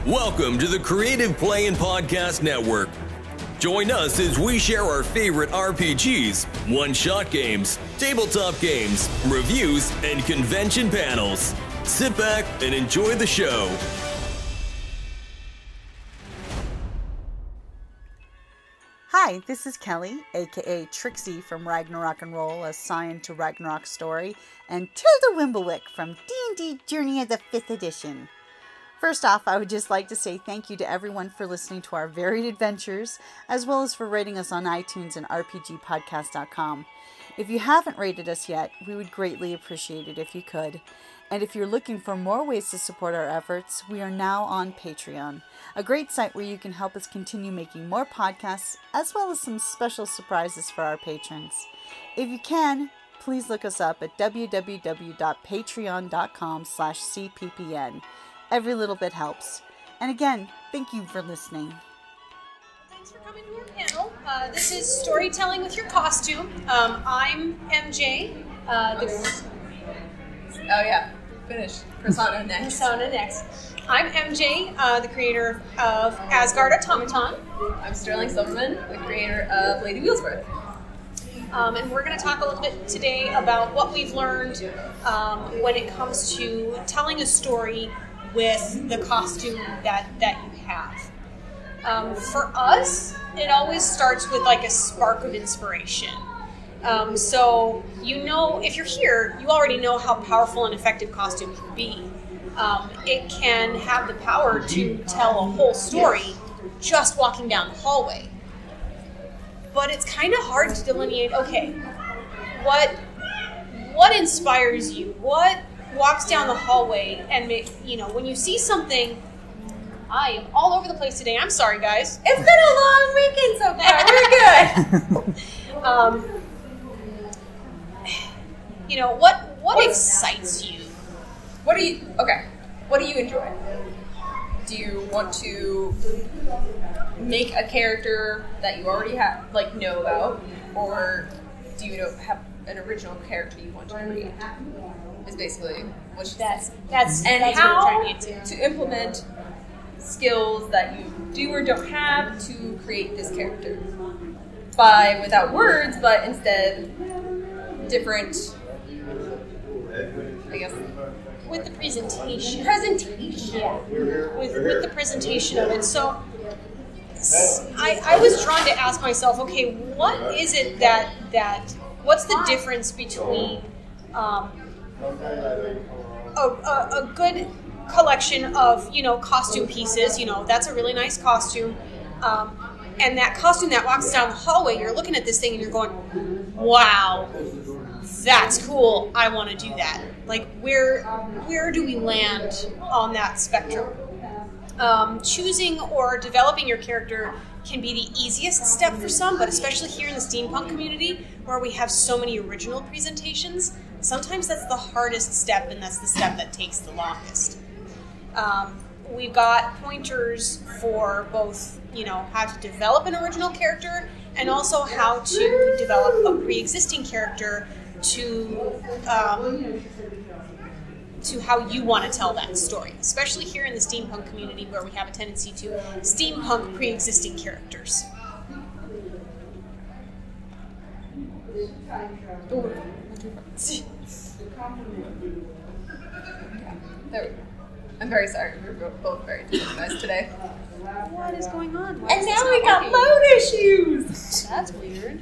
Welcome to the Creative Play and Podcast Network. Join us as we share our favorite RPGs, one-shot games, tabletop games, reviews, and convention panels. Sit back and enjoy the show. Hi, this is Kelly, aka Trixie from Ragnarok and Roll, a Scion to Ragnarok story, and Tilda Wimblewick from D&D Journey of the 5th Edition. First off, I would just like to say thank you to everyone for listening to our varied adventures, as well as for rating us on iTunes and rpgpodcast.com. If you haven't rated us yet, we would greatly appreciate it if you could. And if you're looking for more ways to support our efforts, we are now on Patreon, a great site where you can help us continue making more podcasts, as well as some special surprises for our patrons. If you can, please look us up at www.patreon.com/cppn. Every little bit helps. And again, thank you for listening. Thanks for coming to our panel. This is Storytelling with Your Costume. I'm MJ. Finish. Persona next. Persona next. I'm MJ, the creator of A.S.G.A.R.D Automaton. I'm Sterling Silverman, the creator of Lady Wheelsworth. And we're going to talk a little bit today about what we've learned when it comes to telling a story with the costume that you have. For us, it always starts with like a spark of inspiration. So, you know, if you're here, you already know how powerful and effective costume can be. It can have the power to tell a whole story just walking down the hallway. But it's kind of hard to delineate, okay, what inspires you? What walks down the hallway and, when you see something, I am all over the place today. I'm sorry, guys. It's been a long weekend so far. We're good. What excites you? What do you enjoy? Do you want to make a character that you already know about, or do you have an original character you want to create? Is basically what she says. That's and that's how what I'm trying to get to implement skills that you do or don't have to create this character without words, but instead different, I guess. With the presentation. Yeah. With the presentation of it. So I was drawn to ask myself, okay, what is it what's the difference between a good collection of, costume pieces, that's a really nice costume, and that costume that walks down the hallway, you're looking at this thing and you're going, wow, that's cool, I want to do that. Like, where do we land on that spectrum? Choosing or developing your character can be the easiest step for some, but especially here in the steampunk community, where we have so many original presentations, sometimes that's the hardest step, and that's the step that takes the longest. We've got pointers for both, how to develop an original character and also how to develop a pre-existing character to how you want to tell that story, especially here in the steampunk community where we have a tendency to steampunk pre-existing characters. There we go. I'm very sorry. We're both very disorganized today. What is going on? And now we got load issues! That's weird.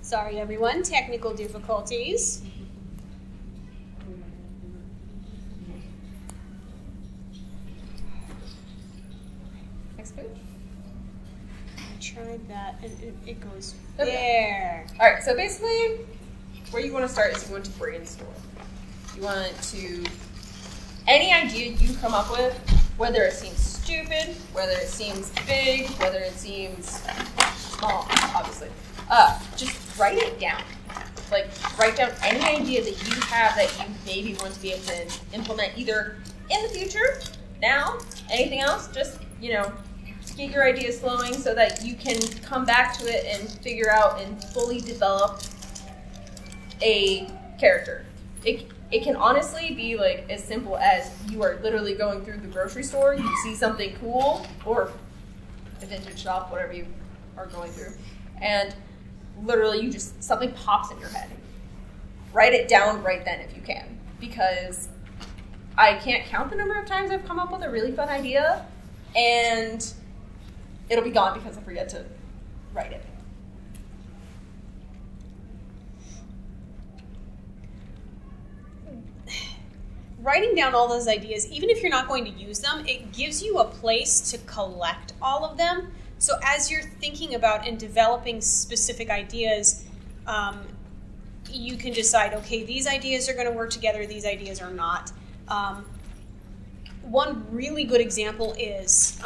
Sorry, everyone. Technical difficulties. Next page. I tried that, and it goes there. All right, so basically, where you want to start is you want to brainstorm. You want to, any idea you come up with, whether it seems stupid, whether it seems big, whether it seems small, obviously. Just write it down. Like, write down any idea that you have that you maybe want to be able to implement either in the future, now, anything else, just, get your ideas flowing so that you can come back to it and figure out and fully develop a character. It can honestly be like as simple as you are literally going through the grocery store, you see something cool, or a vintage shop, whatever you are going through, and literally something pops in your head. Write it down right then if you can, because I can't count the number of times I've come up with a really fun idea and it'll be gone because I forget to write it. Writing down all those ideas, even if you're not going to use them, it gives you a place to collect all of them. So as you're thinking about and developing specific ideas, you can decide, okay, these ideas are going to work together, these ideas are not. One really good example is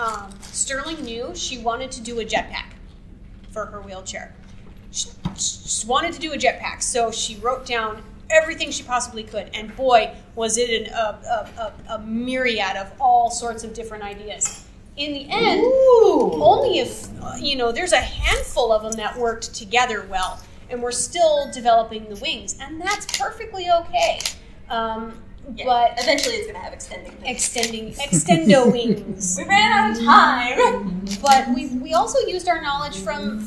Sterling knew she wanted to do a jetpack for her wheelchair. She wanted to do a jetpack, so she wrote down everything she possibly could, and boy, was it a myriad of all sorts of different ideas. In the end, only if, there's a handful of them that worked together well, and we're still developing the wings, and that's perfectly okay. But eventually it's going to have extendo wings. We ran out of time. But we also used our knowledge from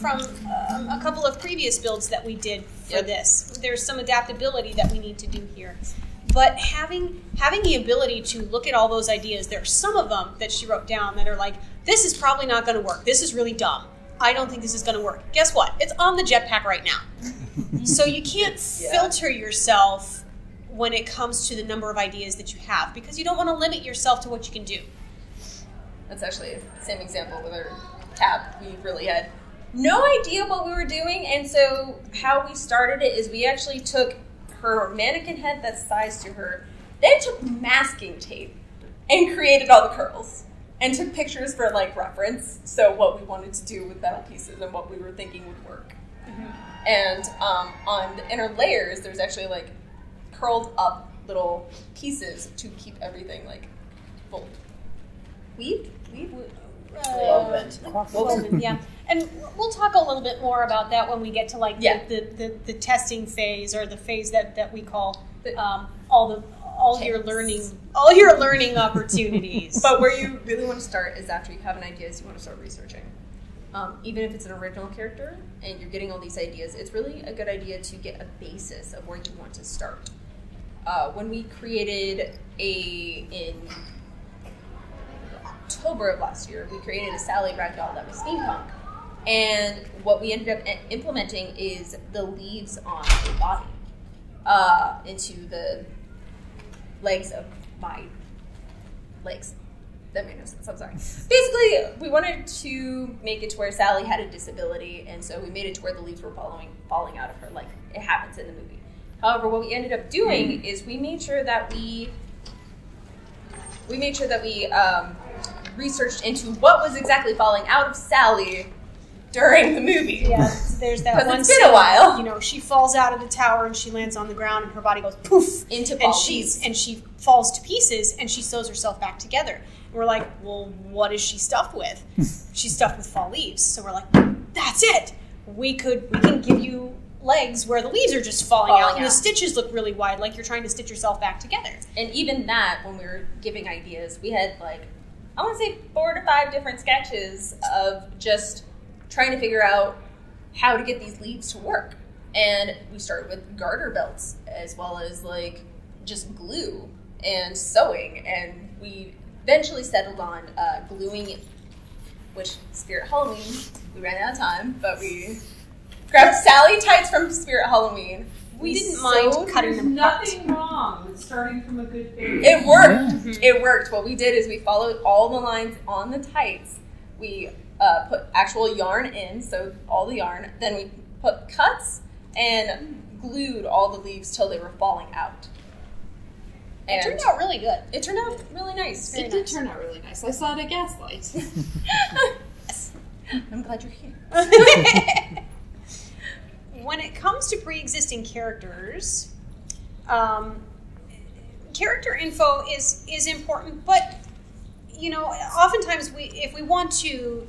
a couple of previous builds that we did for this. There's some adaptability that we need to do here. But having the ability to look at all those ideas, there are some of them that she wrote down that are like, this is probably not going to work. This is really dumb. I don't think this is going to work. Guess what? It's on the jetpack right now. So you can't filter yourself when it comes to the number of ideas that you have, because you don't want to limit yourself to what you can do. That's actually the same example with our tab. We really had no idea what we were doing, and so how we started it is we actually took her mannequin head that's sized to her, then took masking tape and created all the curls and took pictures for reference, so what we wanted to do with metal pieces and what we were thinking would work. Mm-hmm. And on the inner layers, there's actually curled up little pieces to keep everything folded. Woven, yeah. And we'll talk a little bit more about that when we get to the testing phase, or the phase that we call all your learning opportunities. But where you really want to start is after you have an idea, you want to start researching. Even if it's an original character and you're getting all these ideas, it's really a good idea to get a basis of where you want to start. When we created in October of last year, we created a Sally ragdoll that was steampunk. And what we ended up implementing is the leaves on a body into the legs of my legs. That made no sense, I'm sorry. Basically, we wanted to make it to where Sally had a disability, and so we made it to where the leaves were falling out of her, like it happens in the movie. However, what we ended up doing is we made sure that we researched into what was exactly falling out of Sally during the movie. Yeah, there's that one it's been a while. She falls out of the tower and she lands on the ground and her body goes poof into and she falls to pieces and she sews herself back together. And we're like, well, what is she stuffed with? She's stuffed with fall leaves. So we're like, that's it. We can give you legs where the leaves are just falling out and the stitches look really wide, like you're trying to stitch yourself back together. And even that, when we were giving ideas, we had I want to say 4 to 5 different sketches of just trying to figure out how to get these leaves to work. And we started with garter belts as well as just glue and sewing, and we eventually settled on gluing, which Spirit Halloween, we ran out of time, but we grabbed Sally tights from Spirit Halloween. We didn't mind cutting them apart. Nothing wrong with starting from a good base. It worked. Mm-hmm. It worked. What we did is we followed all the lines on the tights. We put actual yarn in, so all the yarn. Then we put cuts and glued all the leaves till they were falling out. And it turned out really good. It turned out really nice. It did turn out really nice. I saw it at Gaslight. Yes. I'm glad you're here. When it comes to pre-existing characters, character info is important, but oftentimes if we want to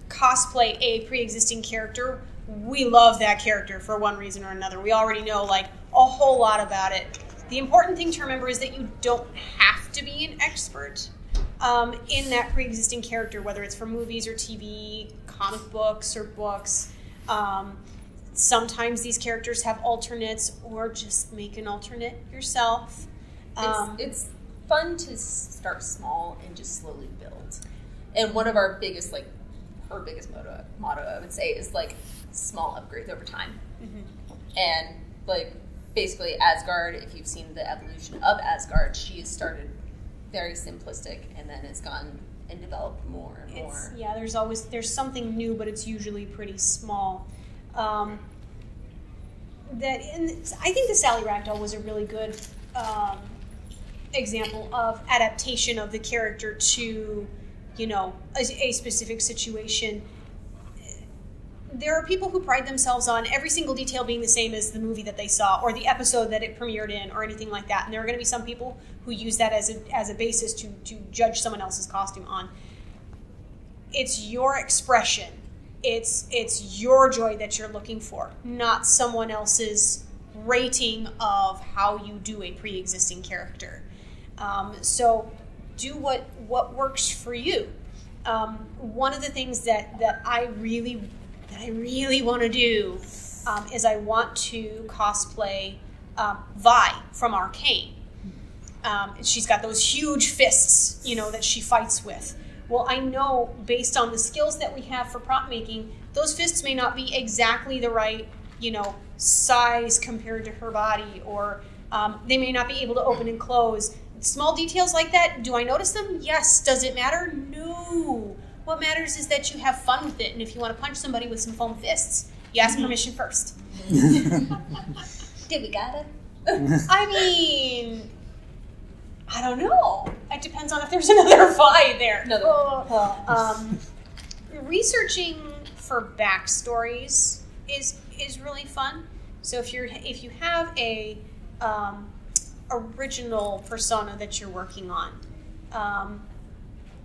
cosplay a pre-existing character, we love that character for one reason or another. We already know like a whole lot about it. The important thing to remember is that you don't have to be an expert in that pre-existing character, whether it's for movies or TV, comic books or books. Sometimes these characters have alternates, or just make an alternate yourself. It's fun to start small and just slowly build. And one of our biggest, like, her biggest motto, I would say, is like small upgrades over time. Mm-hmm. And like basically A.S.G.A.R.D, if you've seen the evolution of A.S.G.A.R.D, she has started very simplistic and then has gone and developed more and more. Yeah, there's something new, but it's usually pretty small. I think the Sally Ragdoll was a really good example of adaptation of the character to, a specific situation. There are people who pride themselves on every single detail being the same as the movie that they saw or the episode that it premiered in or anything like that. And there are going to be some people who use that as a basis to judge someone else's costume on. It's your expression. It's your joy that you're looking for, not someone else's rating of how you do a pre-existing character. So do what works for you. One of the things that I really want to do is I want to cosplay Vi from Arcane. She's got those huge fists, that she fights with. Well, I know based on the skills that we have for prop making, those fists may not be exactly the right, size compared to her body, or they may not be able to open and close. Small details like that, do I notice them? Yes. Does it matter? No. What matters is that you have fun with it, and if you want to punch somebody with some foam fists, you ask permission first. Did we got it? I mean, I don't know. It depends on if there's another Vi there. Researching for backstories is really fun. So if you have a original persona that you're working on,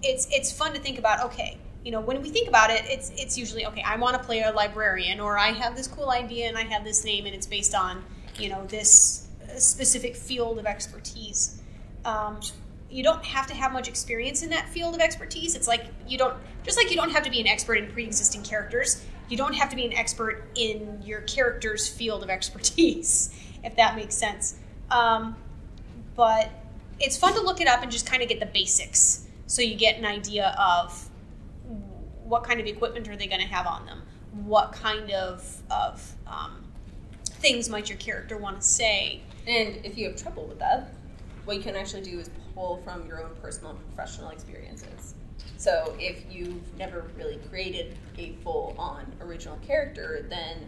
it's fun to think about. Okay, when we think about it, it's usually okay. I want to play a librarian, or I have this cool idea and I have this name, and it's based on this specific field of expertise. You don't have to have much experience in that field of expertise. It's like you don't have to be an expert in pre-existing characters. You don't have to be an expert in your character's field of expertise, if that makes sense. But it's fun to look it up and just kind of get the basics, so you get an idea of what kind of equipment are they going to have on them, what kind of things might your character want to say. And if you have trouble with that, what you can actually do is pull from your own personal and professional experiences. So if you've never really created a full-on original character, then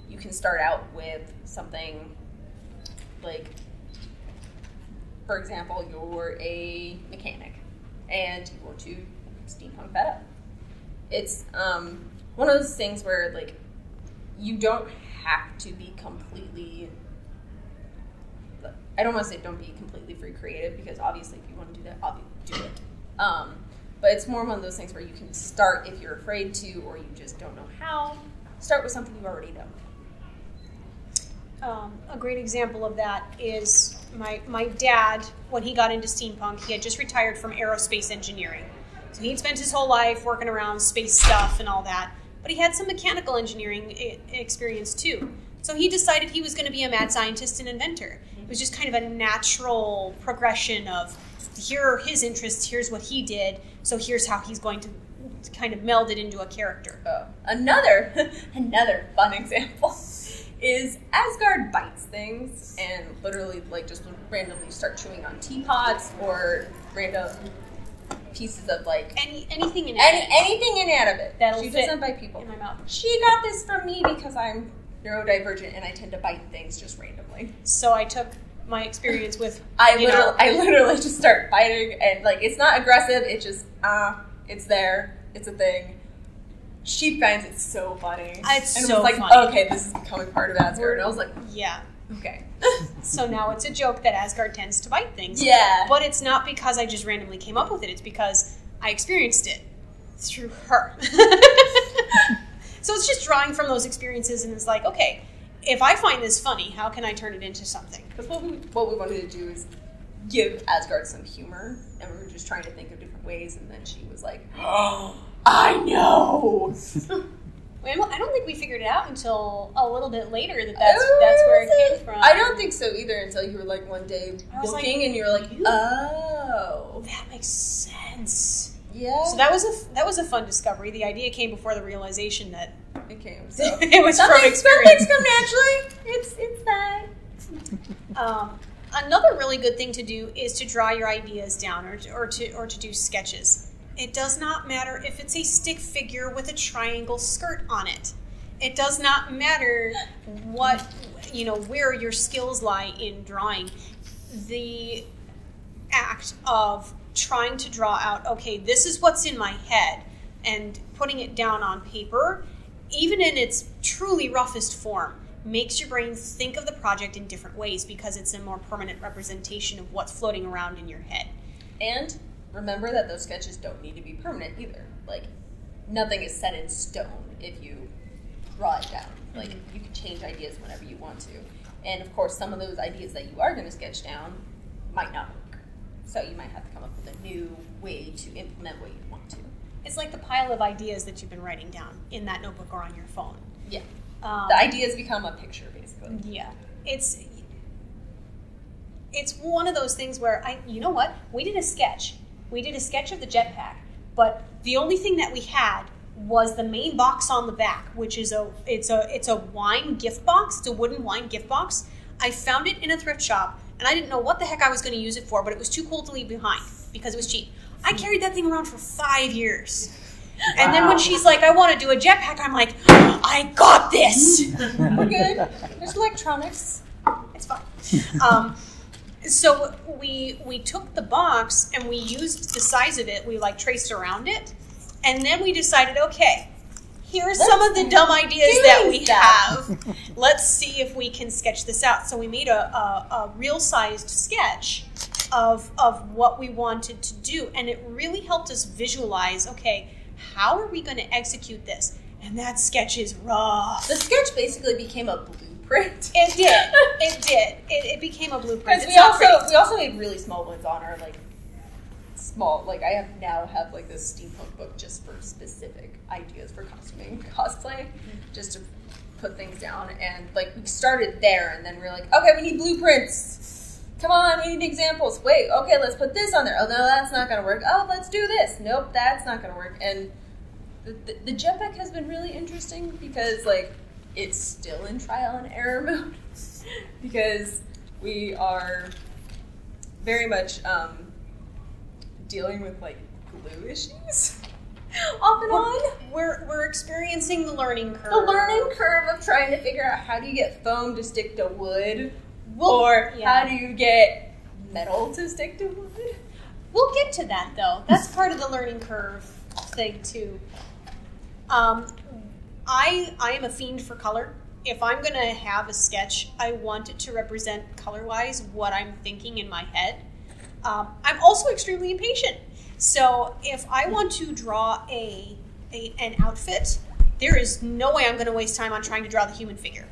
you can start out with something like, for example, you're a mechanic and you want to steampunk that up. It's one of those things where, like, you don't have to be completely... I don't want to say don't be completely free creative, because obviously if you want to do that, obviously do it. But it's more one of those things where you can start if you're afraid to, or you just don't know how. Start with something you already know. A great example of that is my dad, when he got into steampunk, he had just retired from aerospace engineering. So he'd spent his whole life working around space stuff and all that, but he had some mechanical engineering experience too. So he decided he was going to be a mad scientist and inventor. It was just kind of a natural progression of, here are his interests, here's what he did, so here's how he's going to kind of meld it into a character. Another fun example is A.S.G.A.R.D bites things and literally just randomly start chewing on teapots or random pieces of anything inanimate. Anything inanimate. That'll she fit doesn't bite people. In my mouth. She got this from me because I'm neurodivergent and I tend to bite things just randomly. So I took my experience with I literally just start biting, and it's not aggressive, it's just it's there, it's a thing. She finds it so funny. It's and so was funny. Okay, this is becoming part of A.S.G.A.R.D. And I was like, yeah. Okay. So now it's a joke that Asgard tends to bite things. Yeah. But it's not because I just randomly came up with it. It's because I experienced it through her. So it's just drawing from those experiences, and it's like, okay, if I find this funny, how can I turn it into something? Because what we wanted to do is give Asgard some humor, and we were just trying to think of different ways, and then she was like, oh, I know! I don't think we figured it out until a little bit later that's where it came from. I don't think so either until you were like one day looking like, and you were like, oh. That makes sense. Yeah. So that was a fun discovery. The idea came before the realization that it came. So. It was from experience. Some things come naturally. It's that. Another really good thing to do is to draw your ideas down or to do sketches. It does not matter if it's a stick figure with a triangle skirt on it. It does not matter where your skills lie in drawing. The act of trying to draw out, okay, this is what's in my head, and putting it down on paper, even in its truly roughest form, makes your brain think of the project in different ways because it's a more permanent representation of what's floating around in your head. And remember that those sketches don't need to be permanent either. Like, nothing is set in stone if you draw it down. Like, you can change ideas whenever you want to. And of course, some of those ideas that you are going to sketch down might not work. So you might have to come up with a new way to implement what you want to. It's like the pile of ideas that you've been writing down in that notebook or on your phone. Yeah. The ideas become a picture, basically. Yeah. It's one of those things where you know what? We did a sketch. We did a sketch of the jetpack, but the only thing that we had was the main box on the back, which is it's a wine gift box. It's a wooden wine gift box. I found it in a thrift shop, and I didn't know what the heck I was going to use it for, but it was too cool to leave behind because it was cheap. I carried that thing around for 5 years. And then when she's like, I want to do a jetpack, I'm like, I got this. We're good. There's electronics. It's fine. So we took the box and we used the size of it. We traced around it. And then we decided, okay, here's some of the dumb ideas that we have. Let's see if we can sketch this out. So we made a real-sized sketch of what we wanted to do. And it really helped us visualize, okay, how are we going to execute this? And that sketch is rough. The sketch basically became a blueprint. It did. It became a blueprint. Because we also made really small ones on our small. I now have this steampunk book just for specific ideas for costuming, cosplay, just to put things down. And we started there, and then we were like, okay, we need blueprints. Come on, we need examples. Wait, okay, let's put this on there. Oh, no, that's not going to work. Oh, let's do this. Nope, that's not going to work. And the jetpack has been really interesting because, it's still in trial and error mode because we are very much dealing with, glue issues off and on. We're experiencing the learning curve. The learning curve of trying to figure out how do you get foam to stick to wood. How do you get metal to stick to wood? We'll get to that, though. That's part of the learning curve thing, too. I am a fiend for color. If I'm going to have a sketch, I want it to represent color-wise what I'm thinking in my head. I'm also extremely impatient. So if I want to draw an outfit, there is no way I'm going to waste time on trying to draw the human figure.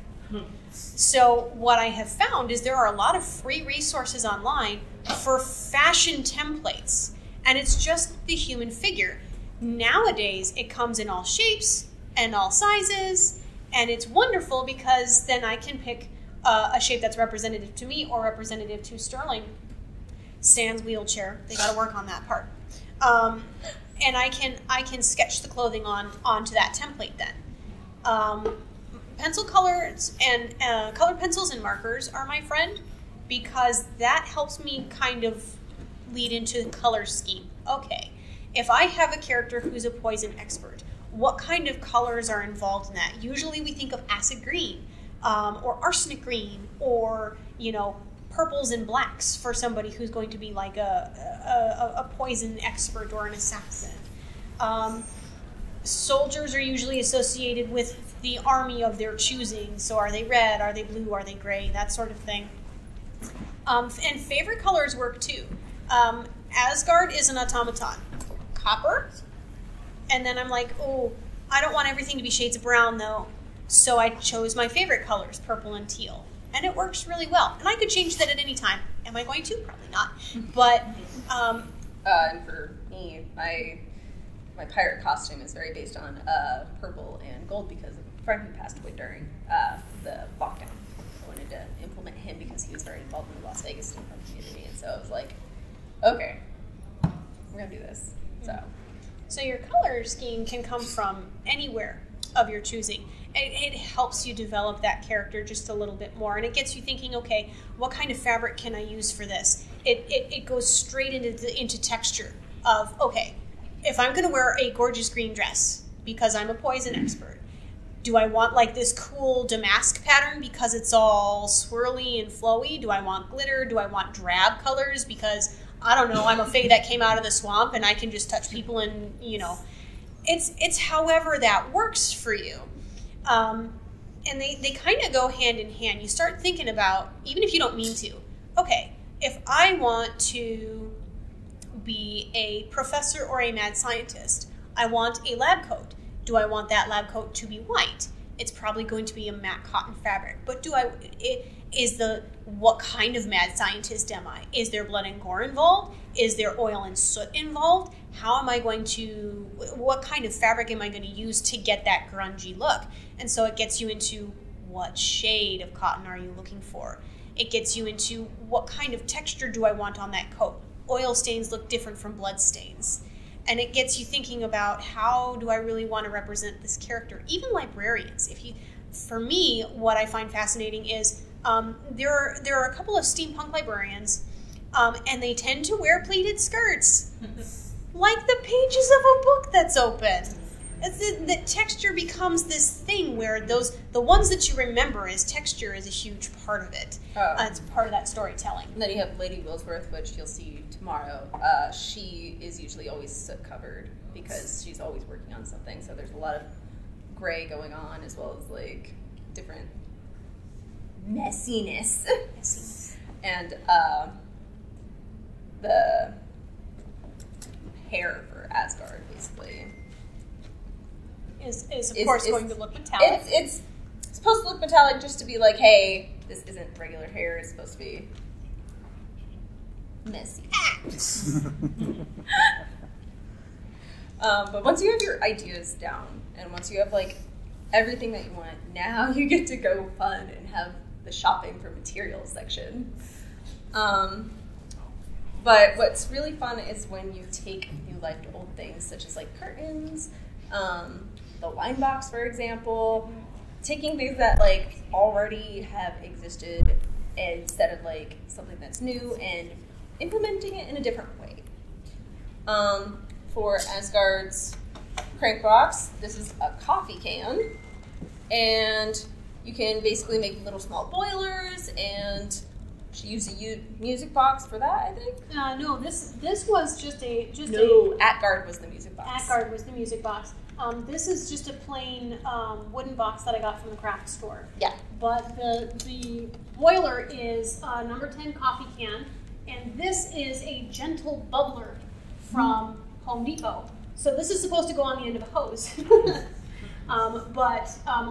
So what I have found is there are a lot of free resources online for fashion templates, and it's just the human figure. Nowadays, it comes in all shapes and all sizes, and it's wonderful because then I can pick a shape that's representative to me or representative to Sterling. Sans wheelchair, they got to work on that part. And I can sketch the clothing onto that template then. Pencil colors and colored pencils and markers are my friend because that helps me kind of lead into the color scheme. Okay, if I have a character who's a poison expert, what kind of colors are involved in that? Usually we think of acid green or arsenic green or, purples and blacks for somebody who's going to be like a poison expert or an assassin. soldiers are usually associated with the army of their choosing. So are they red? Are they blue? Are they gray? That sort of thing. And favorite colors work too. A.S.G.A.R.D is an automaton. Copper. And then I'm like, oh, I don't want everything to be shades of brown though. So I chose my favorite colors, purple and teal. And it works really well. And I could change that at any time. Am I going to? Probably not. But and for me, my pirate costume is very based on purple and gold because of a friend who passed away during the lockdown. I wanted to implement him because he was very involved in the Las Vegas steampunk community, and so I was like, okay, we're gonna do this. So your color scheme can come from anywhere of your choosing. It helps you develop that character just a little bit more, and it gets you thinking, okay, what kind of fabric can I use for this? It goes straight into texture of, okay, if I'm going to wear a gorgeous green dress because I'm a poison expert, do I want like this cool damask pattern because it's all swirly and flowy? Do I want glitter? Do I want drab colors because, I don't know, I'm a fae that came out of the swamp and I can just touch people and, you know, it's however that works for you. And they kind of go hand in hand. You start thinking about, even if you don't mean to, okay, if I want to be a professor or a mad scientist, I want a lab coat. Do I want that lab coat to be white? It's probably going to be a matte cotton fabric. But what kind of mad scientist am I? Is there blood and gore involved? Is there oil and soot involved? What kind of fabric am I going to use to get that grungy look? And so it gets you into what shade of cotton are you looking for? It gets you into what kind of texture do I want on that coat? Oil stains look different from blood stains. And it gets you thinking about, how do I really want to represent this character? Even librarians. For me, what I find fascinating is there are a couple of steampunk librarians, and they tend to wear pleated skirts, like the pages of a book that's open. The texture becomes this thing where the ones that you remember as texture is a huge part of it. It's part of that storytelling. And then you have Lady Wheelsworth, which you'll see tomorrow. She is usually always soot covered because she's always working on something. So there's a lot of gray going on, as well as like different messiness. And the hair for A.S.G.A.R.D basically is of course going to look metallic. It's supposed to look metallic just to be like, hey, this isn't regular hair. It's supposed to be messy. But once you have your ideas down, and once you have like everything that you want, now you get to go fun and have the shopping for materials section. But what's really fun is when you take new life to old things, such as like curtains, the wine box, for example, taking things that like already have existed instead of like something that's new and implementing it in a different way. For A.S.G.A.R.D's crank box, this is a coffee can, and you can basically make little small boilers, and she used a music box for that, I think. No, this was just a A.S.G.A.R.D was the music box. A.S.G.A.R.D was the music box. This is just a plain wooden box that I got from the craft store. Yeah. But the boiler is a number 10 coffee can, and this is a gentle bubbler from Home Depot. So this is supposed to go on the end of a hose. But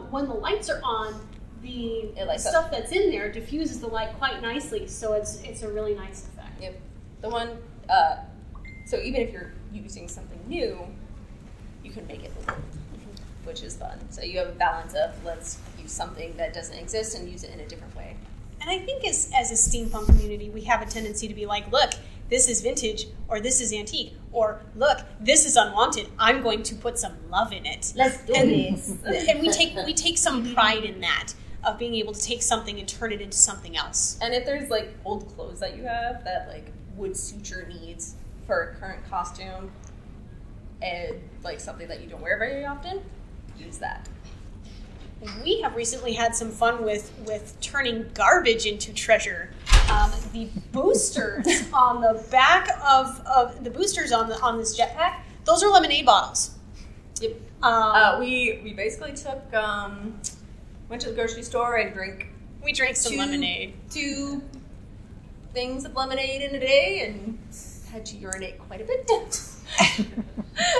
when the lights are on, the stuff that's in there diffuses the light quite nicely, so it's a really nice effect. Yep. The one, so even if you're using something new, you can make it look old, which is fun. So you have a balance of, let's use something that doesn't exist and use it in a different way. And I think as a steampunk community, we have a tendency to be like, look, this is vintage, or this is antique, or look, this is unwanted. I'm going to put some love in it. Let's do this. And we take some pride in that, of being able to take something and turn it into something else. And if there's like old clothes that you have that like would suit your needs for a current costume, and like something that you don't wear very often, use that. We have recently had some fun with turning garbage into treasure. The boosters on the back of the boosters on this jetpack, those are lemonade bottles. Yep. We basically took went to the grocery store and we drank some lemonade. 2 things of lemonade in a day and had to urinate quite a bit.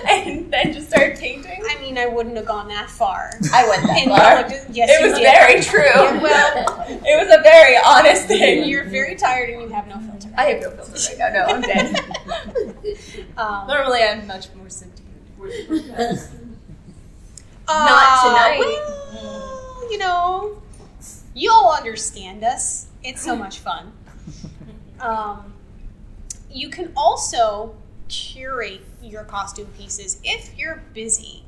And then just started painting. I mean, I wouldn't have gone that far. I went that far. Yes, it was very true. Yeah, well, it was a very honest thing. You're very tired and you have no filter. I have no filter right now. No, I'm dead. Normally, I'm much more subdued. Not tonight. Well, you know, you'll understand us. It's so much fun. You can also curate your costume pieces if you're busy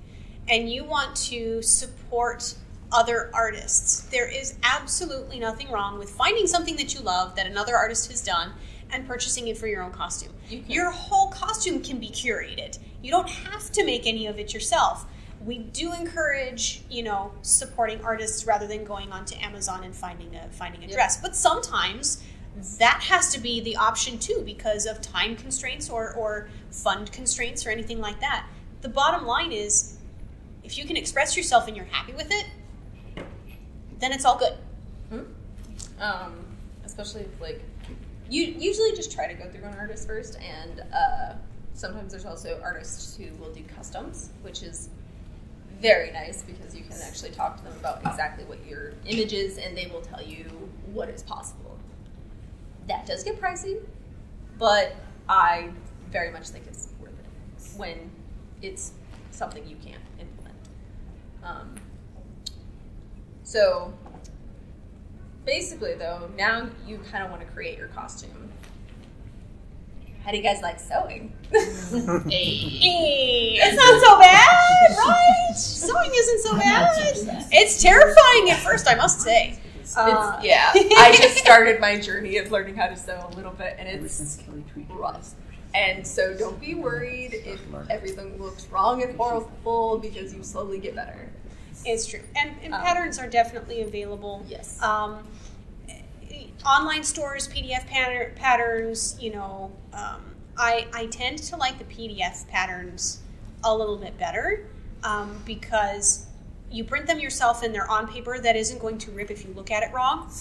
and you want to support other artists. There is absolutely nothing wrong with finding something that you love that another artist has done and purchasing it for your own costume. Your whole costume can be curated. You don't have to make any of it yourself. We do encourage, you know, supporting artists rather than going onto Amazon and finding a dress. But sometimes that has to be the option too because of time constraints or fund constraints or anything like that. The bottom line is, if you can express yourself and you're happy with it, then it's all good. Especially if, like, you usually just try to go through an artist first, and sometimes there's also artists who will do customs, which is very nice because you can actually talk to them about exactly what your image is and they will tell you what is possible. That does get pricey, but I very much think it's worth it when it's something you can't implement. So basically, though, now you kind of want to create your costume. How do you guys like sewing? Hey, it's not so bad, right? Sewing isn't so bad. It's terrifying at first, I must say. I just started my journey of learning how to sew a little bit, and it's rough. And so don't be worried if everything looks wrong and horrible because you slowly get better. It's true. And patterns are definitely available. Yes. Online stores, PDF patterns, you know, I tend to like the PDF patterns a little bit better because you print them yourself and they're on paper that isn't going to rip if you look at it wrong.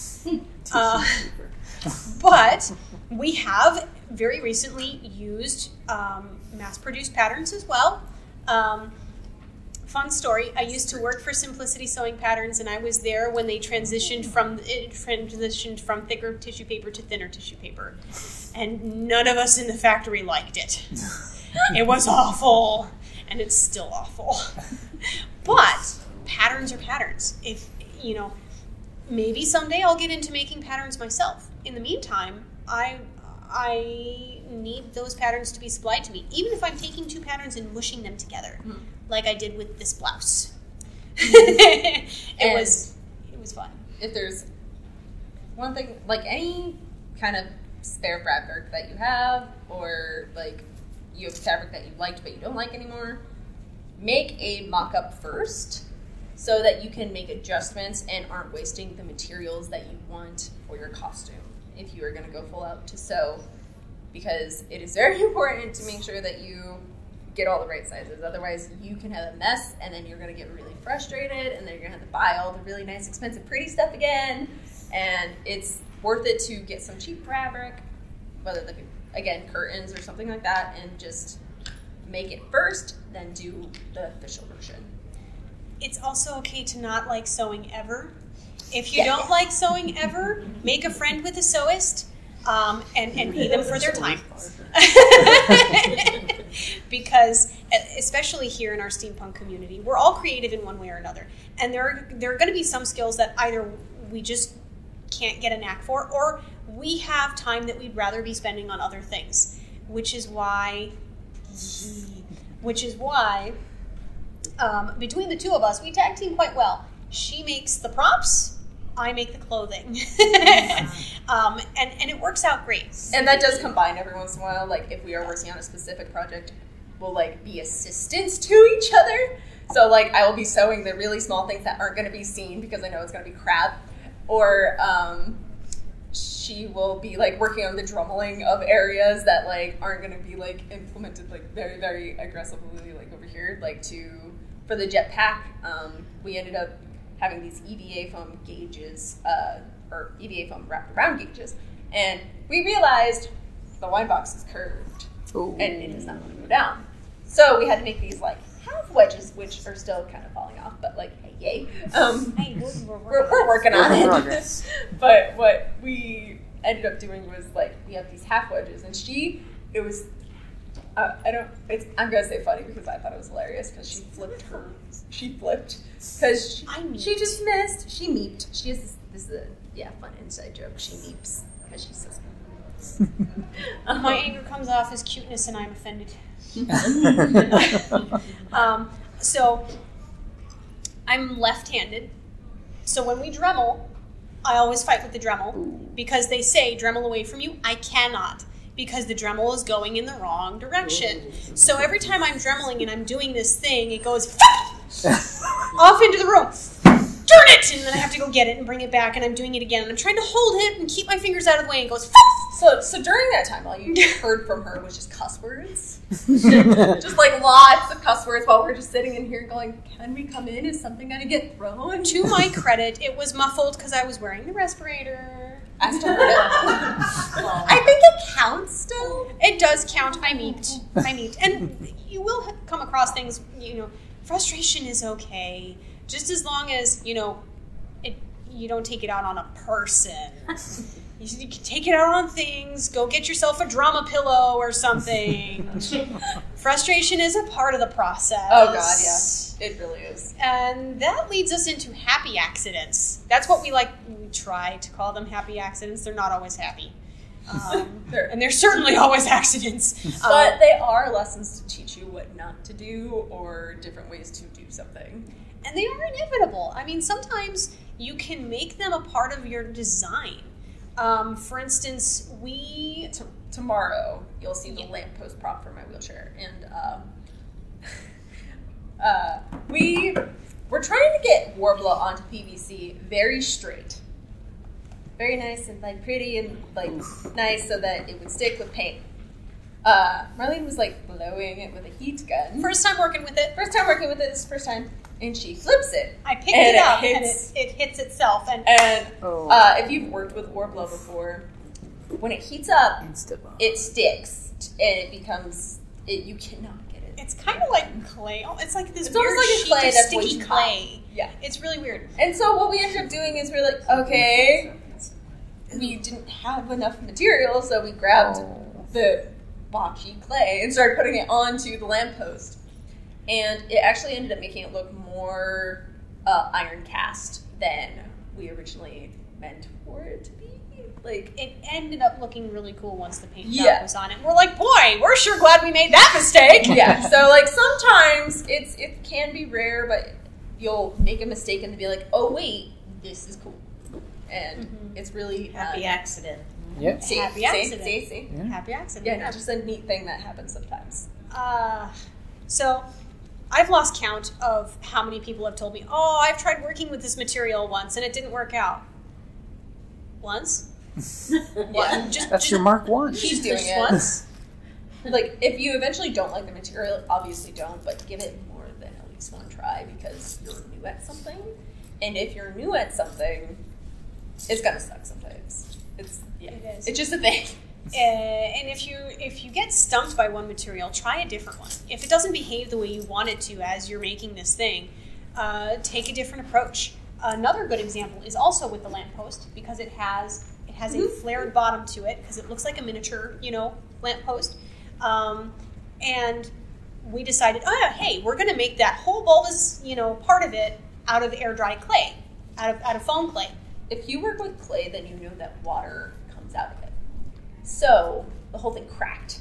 But we have very recently used mass-produced patterns as well. Fun story, I used to work for Simplicity Sewing Patterns, and I was there when they transitioned from thicker tissue paper to thinner tissue paper. And none of us in the factory liked it. It was awful, and it's still awful. But patterns are patterns. If, you know, maybe someday I'll get into making patterns myself. In the meantime, I need those patterns to be supplied to me, even if I'm taking 2 patterns and mushing them together, like I did with this blouse. It was fun. If there's one thing, like any kind of spare fabric that you have, or like you have fabric that you liked but you don't like anymore, make a mock-up first so that you can make adjustments and aren't wasting the materials that you want for your costume if you are going to go full out to sew, because it is very important to make sure that you get all the right sizes. Otherwise, you can have a mess, and then you're going to get really frustrated, and then you're going to have to buy all the really nice, expensive, pretty stuff again. And it's worth it to get some cheap fabric, whether they be, again, curtains or something like that, and just make it first, then do the official version. It's also okay to not like sewing ever. If you don't like sewing ever, make a friend with a sewist and pay them for their time. Because, especially here in our steampunk community, we're all creative in one way or another. And there are going to be some skills that either we just can't get a knack for, or we have time that we'd rather be spending on other things. Which is why between the two of us, we tag team quite well. She makes the props, I make the clothing. And it works out great. And that does combine every once in a while. Like, if we are working on a specific project, we'll, like, be assistants to each other. So, like, I will be sewing the really small things that aren't going to be seen because I know it's going to be crap. Or she she will be like working on the drummeling of areas that like aren't going to be like implemented like very, very aggressively like over here. Like for the jetpack, we ended up having these EVA foam gauges, or EVA foam wrapped around gauges, and we realized the wine box is curved. Ooh. And it does not want to go down. So we had to make these like half wedges, which are still kind of falling off, but like, hey, yay. We're working on it. But what we ended up doing was like, we have these half wedges, and I'm going to say funny because I thought it was hilarious because she flipped because she just missed. She meeped. She has this is a fun inside joke. She meeps because she's so smart. My anger comes off as cuteness and I'm offended. So I'm left-handed. So when we Dremel, I always fight with the Dremel because they say Dremel away from you. I cannot because the Dremel is going in the wrong direction. So every time I'm Dremeling and I'm doing this thing, it goes off into the room. Darn it! And then I have to go get it and bring it back, and I'm doing it again. And I'm trying to hold it and keep my fingers out of the way, and it goes. So during that time, all you heard from her was just cuss words. Just like lots of cuss words while we're just sitting in here going, can we come in? Is something going to get thrown? To my credit, it was muffled because I was wearing the respirator. I still heard it. I think it counts still. It does count. I meeped. And you will come across things, frustration is okay. Just as long as, you don't take it out on a person. You can take it out on things. Go get yourself a drama pillow or something. Frustration is a part of the process. Oh, God, yeah. It really is. And that leads us into happy accidents. That's what we try to call them happy accidents. They're not always happy. And they're certainly always accidents. But they are lessons to teach you what not to do or different ways to do something. And they are inevitable. I mean, sometimes you can make them a part of your design. For instance, tomorrow you'll see the lamppost prop for my wheelchair, and we're trying to get Warbler onto PVC very straight, very nice and like pretty and like nice, so that it would stick with paint. Marlene was like blowing it with a heat gun. First time working with it. This first time. And she flips it. I picked it up, and it hits itself. And if you've worked with Warbler before, when it heats up, it sticks, and it becomes. You cannot get it. It's kind of like clay. It's like this it's weird almost like sheet clay of that's sticky clay. Yeah, it's really weird. And so what we ended up doing is we're like, okay, we didn't have enough material, so we grabbed the botchy clay and started putting it onto the lamppost. And it actually ended up making it look more iron cast than we originally meant for it to be. Like, it ended up looking really cool once the paint job was on it. We're like, boy, we're sure glad we made that mistake. Yeah. So like sometimes it can be rare, but you'll make a mistake and be like, oh wait, this is cool, and it's really happy accident. Yep. Happy accident. See? Yeah. Happy accident. Yeah, not just a neat thing that happens sometimes. So I've lost count of how many people have told me, oh, I've tried working with this material once and it didn't work out. Once? Yeah. That's your Mark 1. He's doing it. Once? Like, if you eventually don't like the material, obviously don't, but give it more than at least one try because you're new at something. And if you're new at something, it's gonna suck sometimes. It is. It's just a thing. And if you get stumped by one material, try a different one. If it doesn't behave the way you want it to as you're making this thing, take a different approach. Another good example is also with the lamppost because it has a flared bottom to it because it looks like a miniature, lamppost. And we decided, hey, we're going to make that whole bulbous, part of it out of air dry clay, out of foam clay. If you work with clay, then you know that water comes out of it. So the whole thing cracked,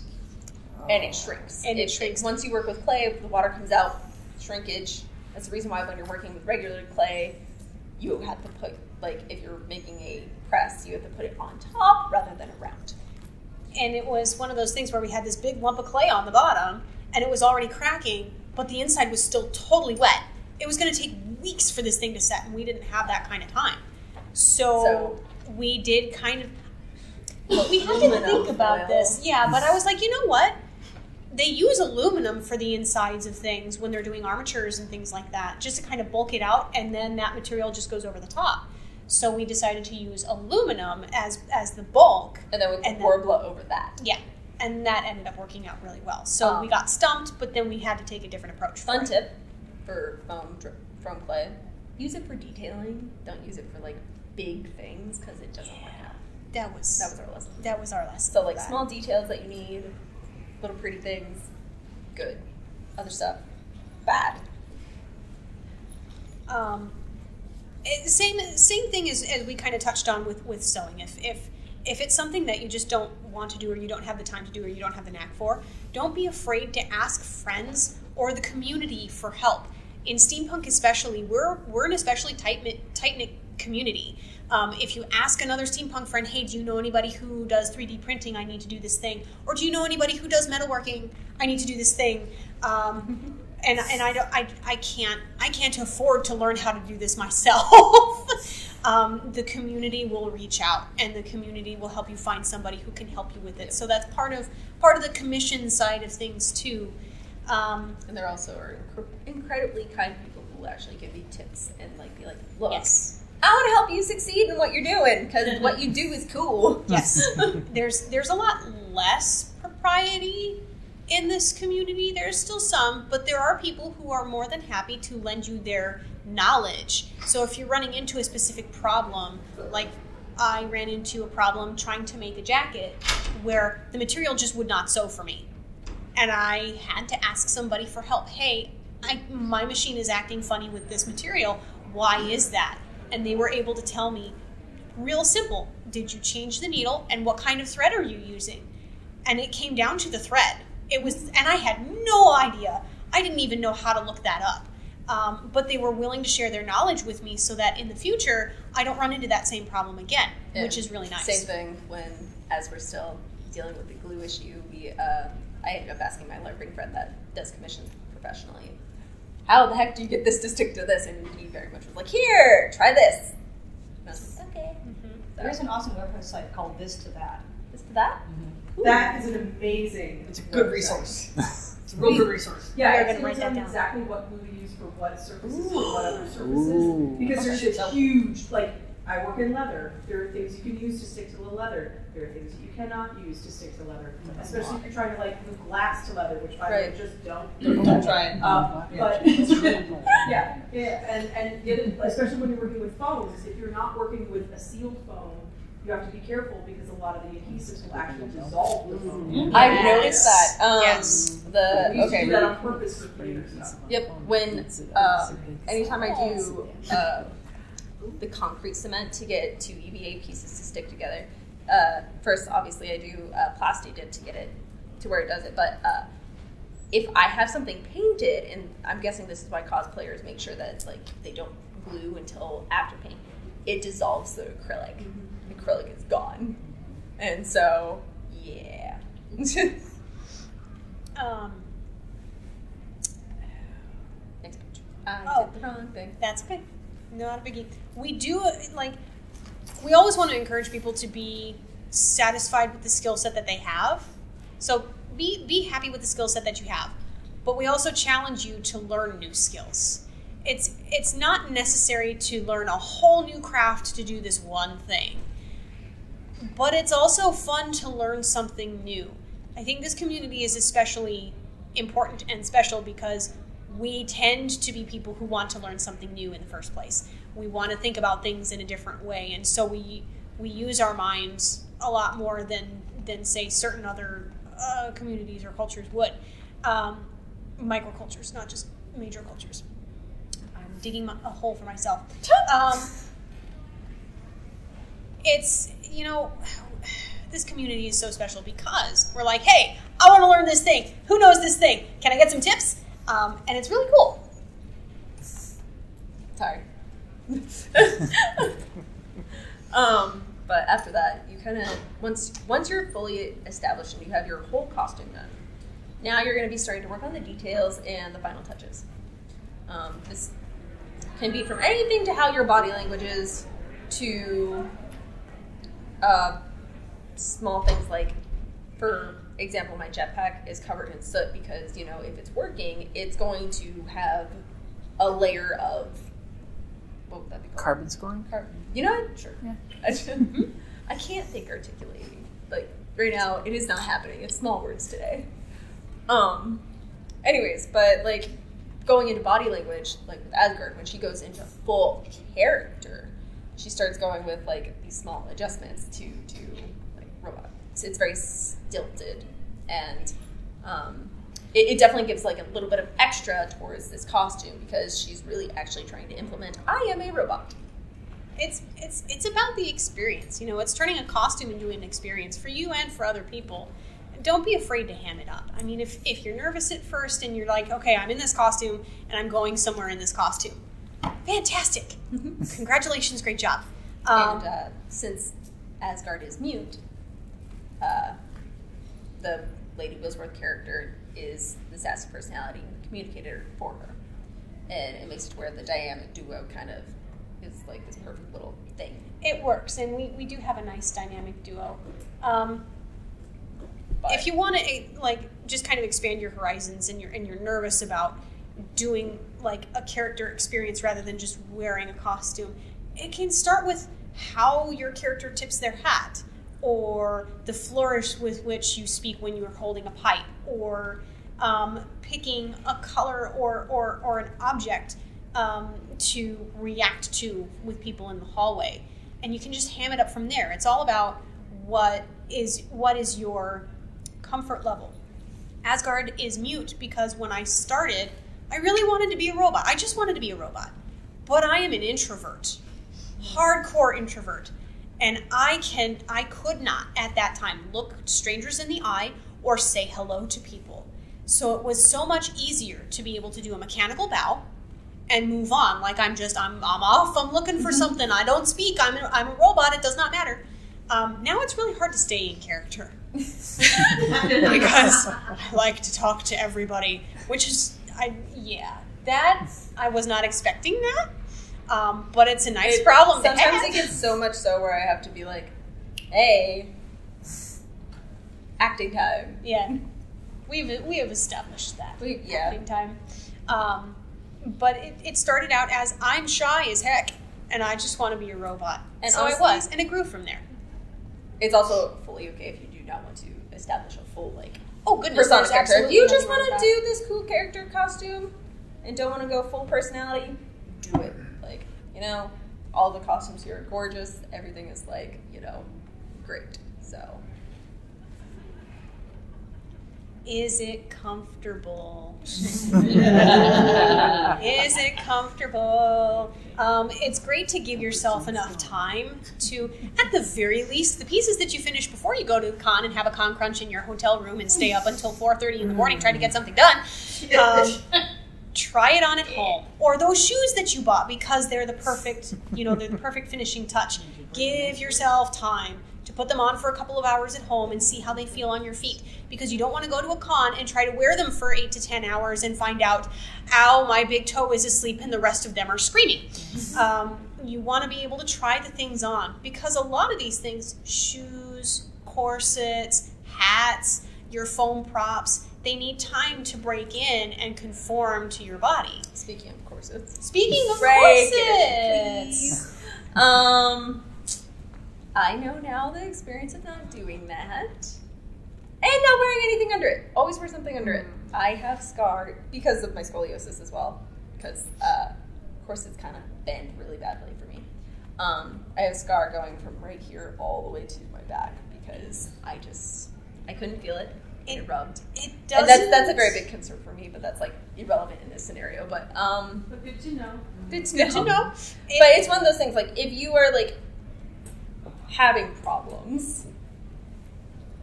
and it shrinks. And it shrinks. Once you work with clay, the water comes out, shrinkage. That's the reason why when you're working with regular clay, you have to put, like, if you're making a press, you have to put it on top rather than around. And it was one of those things where we had this big lump of clay on the bottom, and it was already cracking, but the inside was still totally wet. It was going to take weeks for this thing to set, and we didn't have that kind of time. So we did kind of... But we had to think about this. Yeah, but I was like, you know what? They use aluminum for the insides of things when they're doing armatures and things like that, just to kind of bulk it out, and then that material just goes over the top. So we decided to use aluminum as the bulk. And then we put Worbla over that. Yeah, and that ended up working out really well. So we got stumped, but then we had to take a different approach. Fun tip for foam clay. Use it for detailing. Don't use it for like big things because it doesn't work out. That was our lesson. That was our lesson. So like small details that you need, little pretty things, good. Other stuff, bad. Same thing as we kind of touched on with sewing. If it's something that you just don't want to do, or you don't have the time to do, or you don't have the knack for, don't be afraid to ask friends or the community for help. In steampunk especially, we're an especially tight-knit community. If you ask another steampunk friend, hey, do you know anybody who does 3D printing? I need to do this thing. Or do you know anybody who does metalworking? I need to do this thing. And I can't afford to learn how to do this myself. The community will reach out, and the community will help you find somebody who can help you with it. So that's part of the commission side of things too. And there also are incredibly kind people who will actually give you tips and like be like, look. Yes. I want to help you succeed in what you're doing because what you do is cool. Yes. There's a lot less propriety in this community. There's still some, but there are people who are more than happy to lend you their knowledge. So if you're running into a specific problem, like I ran into a problem trying to make a jacket where the material just would not sew for me. And I had to ask somebody for help. Hey, my machine is acting funny with this material. Why is that? And they were able to tell me, real simple, did you change the needle and what kind of thread are you using? And it came down to the thread. And I had no idea. I didn't even know how to look that up. But they were willing to share their knowledge with me so that in the future, I don't run into that same problem again, which is really nice. Same thing as we're still dealing with the glue issue, I ended up asking my LARPing friend that does commissions professionally, how the heck do you get this to stick to this? And he very much was like, here, try this. And I was like, okay. Mm-hmm. So. There's an awesome website called This to That. This to That? Mm-hmm. That is an amazing. It's a good resource. It's a real good resource. Yeah, it's going to tell you exactly what glue to use for what surfaces and what other surfaces. Because there's this huge, like, I work in leather. There are things you can use to stick to the leather. There are things that you cannot use to stick to leather. Especially if you're trying to, like, glue glass to leather, which by the way, just don't try it. But, yeah. And the other, especially when you're working with foams, if you're not working with a sealed foam, you have to be careful because a lot of the adhesives will actually dissolve the foam. Yes. I've noticed that. Yes. We used to do that on purpose for theater stuff. Yep. When anytime I do the concrete cement to get two EVA pieces to stick together, first obviously I do plasti dip to get it to where it does it. But if I have something painted, and I'm guessing this is why cosplayers make sure that like they don't glue until after paint, it dissolves the acrylic. The acrylic is gone, and so yeah. Next page. I did the wrong thing. That's okay. Not a biggie. We do, we always want to encourage people to be satisfied with the skill set that they have. So be happy with the skill set that you have. But we also challenge you to learn new skills. It's not necessary to learn a whole new craft to do this one thing. But it's also fun to learn something new. I think this community is especially important and special because we tend to be people who want to learn something new in the first place. We want to think about things in a different way, and so we use our minds a lot more than say certain other communities or cultures would. Microcultures, not just major cultures. I'm digging a hole for myself. It's, this community is so special because we're like, hey, I want to learn this thing. Who knows this thing? Can I get some tips? And it's really cool. Sorry. But after that, you kind of, once you're fully established and you have your whole costume done, now you're going to be starting to work on the details and the final touches. This can be from anything to how your body language is to small things like, for example, my jetpack is covered in soot because, you know, if it's working, it's going to have a layer of, what would that be called? Carbon scoring? You know what? Sure. Yeah. I can't think articulating. Like, right now, it is not happening. It's small words today. Anyways, but, like, going into body language, like with A.S.G.A.R.D, when she goes into full character, she starts going with, like, these small adjustments to like, robot. So it's very stilted, and it definitely gives, like, a little bit of extra towards this costume because she's really actually trying to implement, I am a robot. It's about the experience. You know, it's turning a costume into an experience for you and for other people. Don't be afraid to ham it up. I mean, if you're nervous at first and you're like, okay, I'm in this costume and I'm going somewhere in this costume, fantastic. Congratulations, great job. And since A.S.G.A.R.D is mute, the Lady Wheelsworth character is the sassy personality communicator for her. And it makes it where the dynamic duo kind of is like this perfect little thing. It works, and we do have a nice dynamic duo. If you want to like just kind of expand your horizons and you're nervous about doing like a character experience rather than just wearing a costume, it can start with how your character tips their hat, or the flourish with which you speak when you are holding a pipe, or picking a color or an object to react to with people in the hallway. And you can just ham it up from there. It's all about what is your comfort level. A.S.G.A.R.D is mute because when I started, I really wanted to be a robot. I just wanted to be a robot. But I am an introvert. Hardcore introvert. And I could not at that time look strangers in the eye or say hello to people. So it was so much easier to be able to do a mechanical bow and move on. Like I'm off, I'm looking for something, I don't speak, I'm a robot, it does not matter. Now it's really hard to stay in character. Because I like to talk to everybody, which is, I was not expecting that. But it's a nice problem to have. Sometimes it gets so much so where I have to be like, hey, acting time. Yeah. We have established that. Acting time. But it started out as I'm shy as heck and I just want to be a robot. And so honestly, I was, and it grew from there. It's also fully okay if you do not want to establish a full goodness, persona character. If you just want to do this cool character costume and don't want to go full personality, do it. Like, you know, all the costumes here are gorgeous. Everything is great. So, is it comfortable? Is it comfortable? It's great to give yourself enough time to, at the very least, the pieces that you finish before you go to the con and have a con crunch in your hotel room and stay up until 4:30 in the morning trying to get something done. Try it on at home. Or those shoes that you bought because they're the perfect, they're the perfect finishing touch. Give yourself time to put them on for a couple of hours at home and see how they feel on your feet, because you don't want to go to a con and try to wear them for 8 to 10 hours and find out, ow, my big toe is asleep and the rest of them are screaming. You want to be able to try the things on, because a lot of these things, shoes, corsets, hats, your foam props, they need time to break in and conform to your body. Speaking of corsets. Corsets! I know now the experience of not doing that. And not wearing anything under it. Always wear something under it. I have A.S.G.A.R.D because of my scoliosis as well. Because corsets kind of bend really badly for me. I have A.S.G.A.R.D going from right here all the way to my back because I couldn't feel it. It rubbed. It doesn't. And that's a very big concern for me, but that's irrelevant in this scenario. But good to know. Good to know. But it's one of those things, if you are having problems,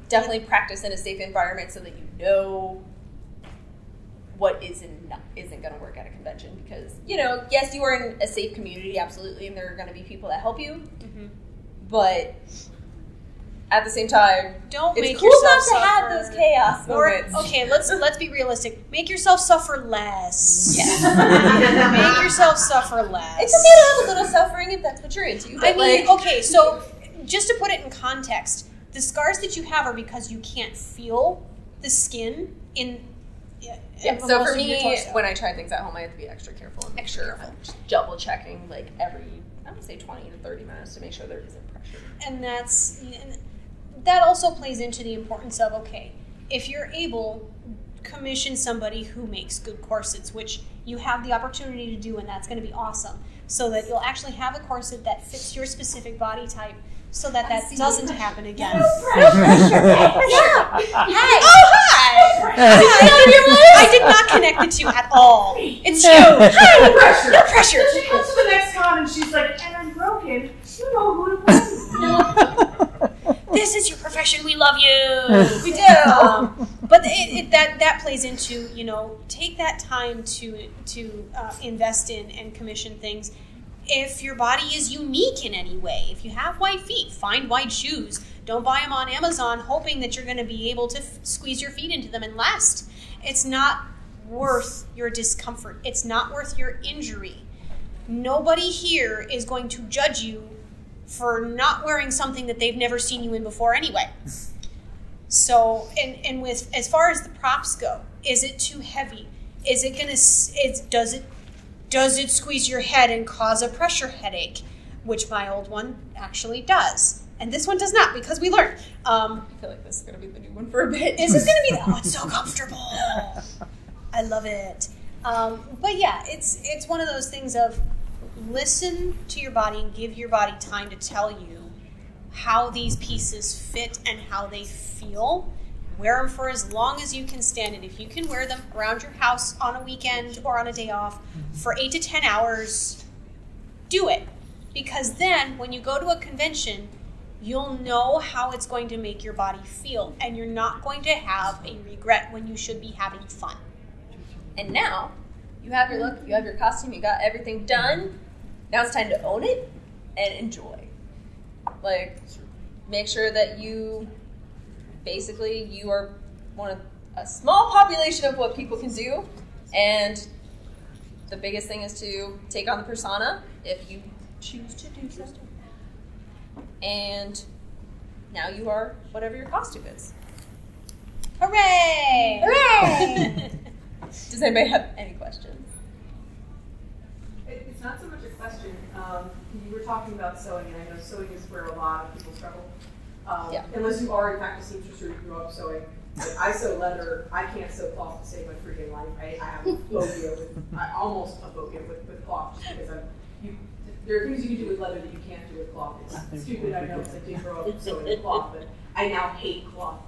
definitely practice in a safe environment so that you know what isn't going to work at a convention. Because, yes, you are in a safe community, absolutely, and there are going to be people that help you. Mm-hmm. But at the same time, it's cool not to have those chaos moments. Okay, let's be realistic. Make yourself suffer less. Yeah. Make yourself suffer less. It's okay to have a little suffering if that's what you're into. But okay, so just to put it in context, The scars that you have are because you can't feel the skin in. So for me, when I try things at home, I have to be extra careful and make sure I'm just double checking like every, I would say 20 to 30 minutes to make sure there isn't pressure. And that also plays into the importance of, okay, if you're able, commission somebody who makes good corsets, which you have the opportunity to do, and that's going to be awesome, so that you'll actually have a corset that fits your specific body type, so that doesn't happen again. Hey! Oh, hi! I did not connect the two at all. It's you. Hi! Pressure. No pressure. So she comes to the next con and she's like, and I'm broken. You know who to blame. This is your profession. We love you. We do. But that plays into, take that time to invest in and commission things. If your body is unique in any way, if you have white feet, find white shoes. Don't buy them on Amazon hoping that you're going to be able to squeeze your feet into them and last. It's not worth your discomfort. It's not worth your injury. Nobody here is going to judge you for not wearing something that they've never seen you in before anyway. So, and with, as far as the props go, is it too heavy? Is it going to, does it squeeze your head and cause a pressure headache? Which my old one actually does. And this one does not, because we learned. I feel like this is going to be the new one for a bit. This is going to be, it's so comfortable. I love it. But yeah, it's one of those things of listen to your body and give your body time to tell you how these pieces fit and how they feel. Wear them for as long as you can stand it. If you can wear them around your house on a weekend or on a day off for 8 to 10 hours, do it. Because then when you go to a convention, you'll know how it's going to make your body feel. And you're not going to have a regret when you should be having fun. And now, you have your look, you have your costume, you got everything done. Now it's time to own it and enjoy. Like, make sure that you are one of a small population of what people can do, and the biggest thing is to take on the persona if you choose to do so. And now you are whatever your costume is. Hooray! Hooray! Does anybody have any questions? It's not so much a question. You were talking about sewing, and I know sewing is where a lot of people struggle. Unless you are, in fact, a seamstress or you grew up sewing. Like, I sew leather. I can't sew cloth to save my freaking life. I have a phobia almost a phobia with cloth, just because there are things you can do with leather that you can't do with cloth. It's stupid, I know, because I did grow up sewing with cloth, but I now hate cloth.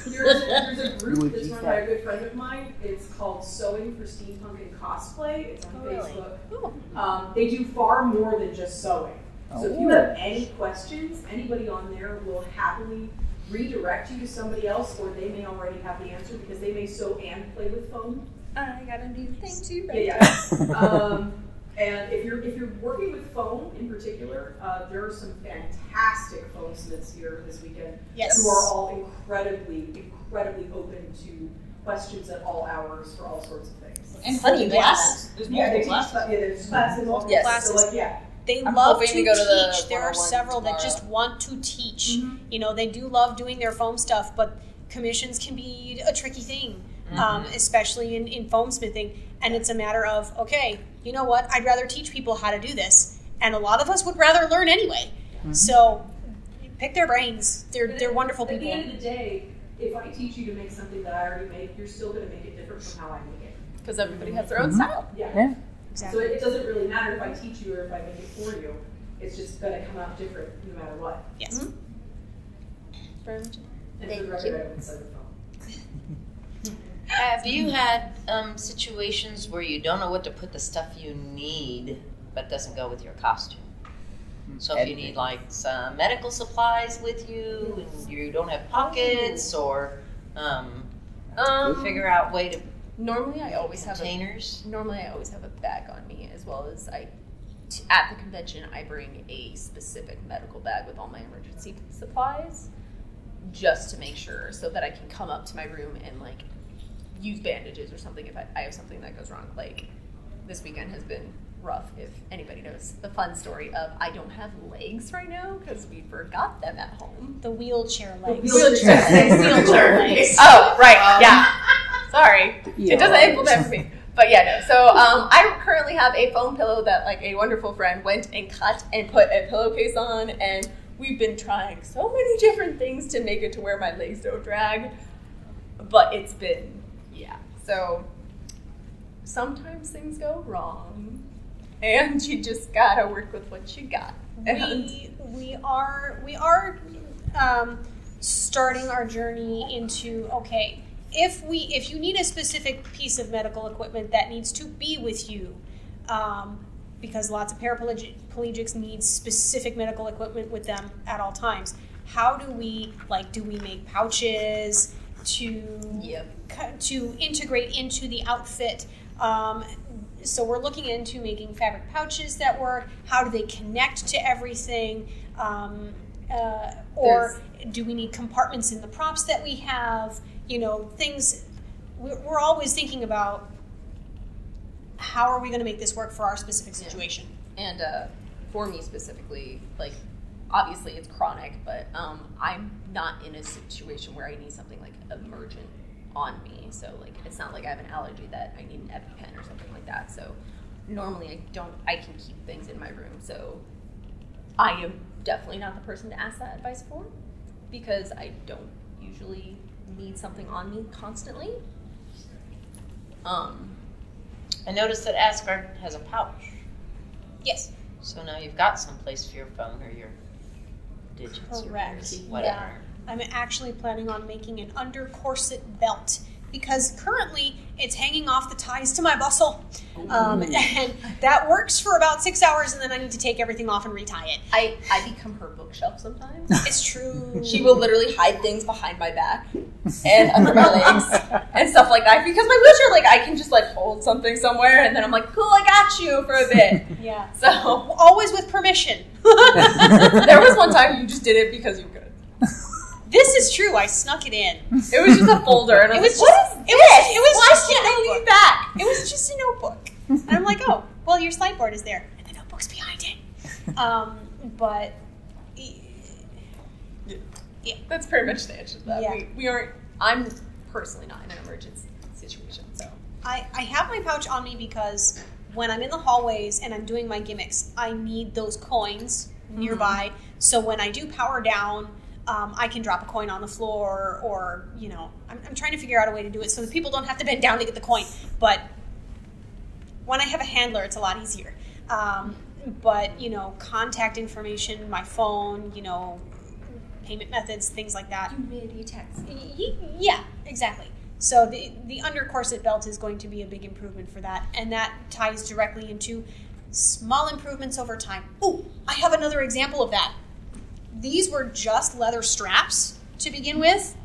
There's a group that's run by a good friend of mine. It's called Sewing for Steampunk and Cosplay. It's on Facebook. They do far more than just sewing. So if you have any questions, anybody on there will happily redirect you to somebody else, or they may already have the answer because they may sew and play with foam. I got a new thing too, right? Yeah. And if you're working with foam in particular, there are some fantastic foamsmiths here this weekend who are all incredibly open to questions at all hours for all sorts of things. And honey classes. There's multiple classes. There's classes, multiple classes. So they I'm love to to go to teach. There are several that just want to teach. Mm-hmm. They do love doing their foam stuff, but commissions can be a tricky thing, especially in foam smithing. And it's a matter of, okay, you know what? I'd rather teach people how to do this. And a lot of us would rather learn anyway. Mm-hmm. So pick their brains. They're wonderful people. At the end of the day, if I teach you to make something that I already made, you're still going to make it different from how I make it. Because everybody has their own style. Yeah. Exactly. So it doesn't really matter if I teach you or if I make it for you. It's just going to come out different no matter what. Yes. Mm-hmm. And for the record, I wouldn't say the phone. Have you had situations where you don't know what to put the stuff you need, but doesn't go with your costume? So if you need like some medical supplies with you, and you don't have pockets, or figure out way to Normally, I always have containers. a bag on me, as well as at the convention, I bring a specific medical bag with all my emergency supplies, just to make sure, so that I can come up to my room and use bandages or something if I have something that goes wrong. Like, this weekend has been rough if anybody knows the fun story of I don't have legs right now because we forgot them at home. The wheelchair legs. Wheelchair legs. Oh, right, yeah. Sorry. It doesn't implement for me. But yeah, no. So I currently have a foam pillow that like a wonderful friend went and cut and put a pillowcase on, and we've been trying so many different things to make it to where my legs don't drag, but it's been, yeah. So sometimes things go wrong, and you just gotta work with what you got. We are starting our journey into, okay, if you need a specific piece of medical equipment that needs to be with you, because lots of paraplegics need specific medical equipment with them at all times. How do we make pouches to integrate into the outfit? So we're looking into making fabric pouches that work. How do they connect to everything? Or do we need compartments in the props that we have? You know, things, we're always thinking about how are we going to make this work for our specific situation. And for me specifically, like, obviously it's chronic, but I'm not in a situation where I need something like emergent on me. So like, it's not like I have an allergy that I need an EpiPen or something like that. So normally I can keep things in my room. So I am definitely not the person to ask that advice for, because I don't usually need something on me constantly. I noticed that A.S.G.A.R.D has a pouch. Yes. So now you've got some place for your phone or your digits Correct. or whatever. Yeah. I'm actually planning on making an under corset belt, because currently it's hanging off the ties to my bustle. And that works for about 6 hours, and then I need to take everything off and retie it. I become her bookshelf sometimes. It's true. She will literally hide things behind my back and under my legs and stuff like that, because my wheelchair, like, I can just like hold something somewhere and then I'm like, cool, I got you for a bit. Yeah. So always with permission. There was one time you just did it because you could. This is true. I snuck it in. It was just a folder, and I was like, "What is this? It was Why just can't a I notebook. leave back?" It was just a notebook, and I'm like, "Oh, well, your slide board is there, and the notebook's behind it." But yeah, that's pretty much the answer to that. Yeah. We aren't. I'm personally not in an emergency situation, so I have my pouch on me because when I'm in the hallways and I'm doing my gimmicks, I need those coins nearby. So when I do power down, I can drop a coin on the floor, or, you know, I'm trying to figure out a way to do it so that people don't have to bend down to get the coin. But when I have a handler, it's a lot easier. But, you know, contact information, my phone, you know, payment methods, things like that. Humidity text. Yeah, exactly. So the under corset belt is going to be a big improvement for that, and that ties directly into small improvements over time. Oh, I have another example of that. These were just leather straps to begin with,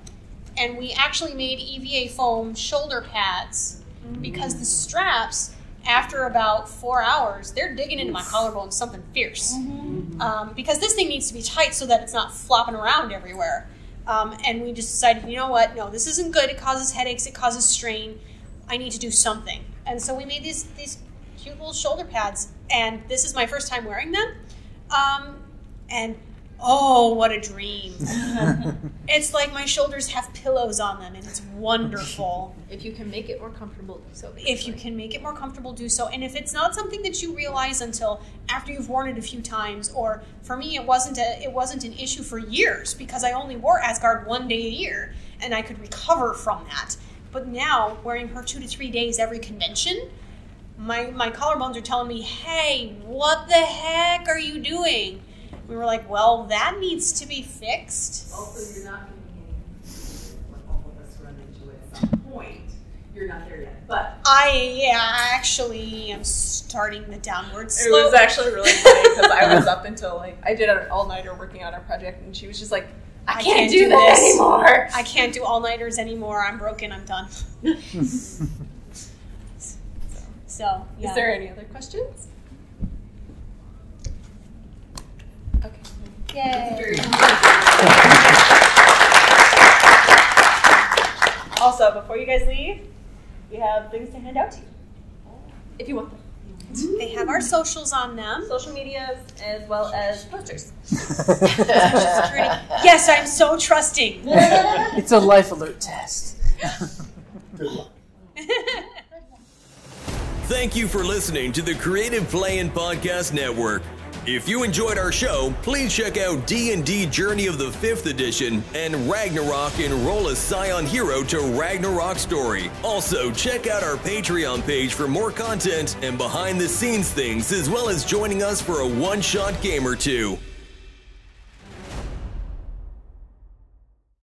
and we actually made EVA foam shoulder pads because the straps, after about 4 hours, they're digging into my collarbone something fierce. Because this thing needs to be tight so that it's not flopping around everywhere. And we just decided, you know what, no, this isn't good. It causes headaches. It causes strain. I need to do something. And so we made these cute little shoulder pads, and this is my first time wearing them. And oh, what a dream. It's like my shoulders have pillows on them, and it's wonderful. If you can make it more comfortable, do so. If you can make it more comfortable, do so. And if it's not something that you realize until after you've worn it a few times, or for me, it wasn't an issue for years because I only wore A.S.G.A.R.D 1 day a year, and I could recover from that. But now, wearing her 2 to 3 days every convention, my collarbones are telling me, hey, what the heck are you doing? We were like, well, that needs to be fixed. Also, you're not going to be what all of us run into at some point. You're not there yet. But I actually am starting the downward slope. It was actually really funny because I was up until, like, I did an all-nighter working on our project, and she was just like, I can't do that anymore. I can't do all-nighters anymore. I'm broken. I'm done. So, yeah. Is there any other questions? Okay. Yay. Also, before you guys leave, we have things to hand out to you. If you want them. They have our socials on them. Social medias as well as posters. Yes, I'm so trusting. It's a life alert test. Good luck. Thank you for listening to the Creative Play-In Podcast Network. If you enjoyed our show, please check out D&D Journey of the 5th Edition and Ragnarok Enroll a Scion Hero to Ragnarok Story. Also, check out our Patreon page for more content and behind-the-scenes things, as well as joining us for a one-shot game or two.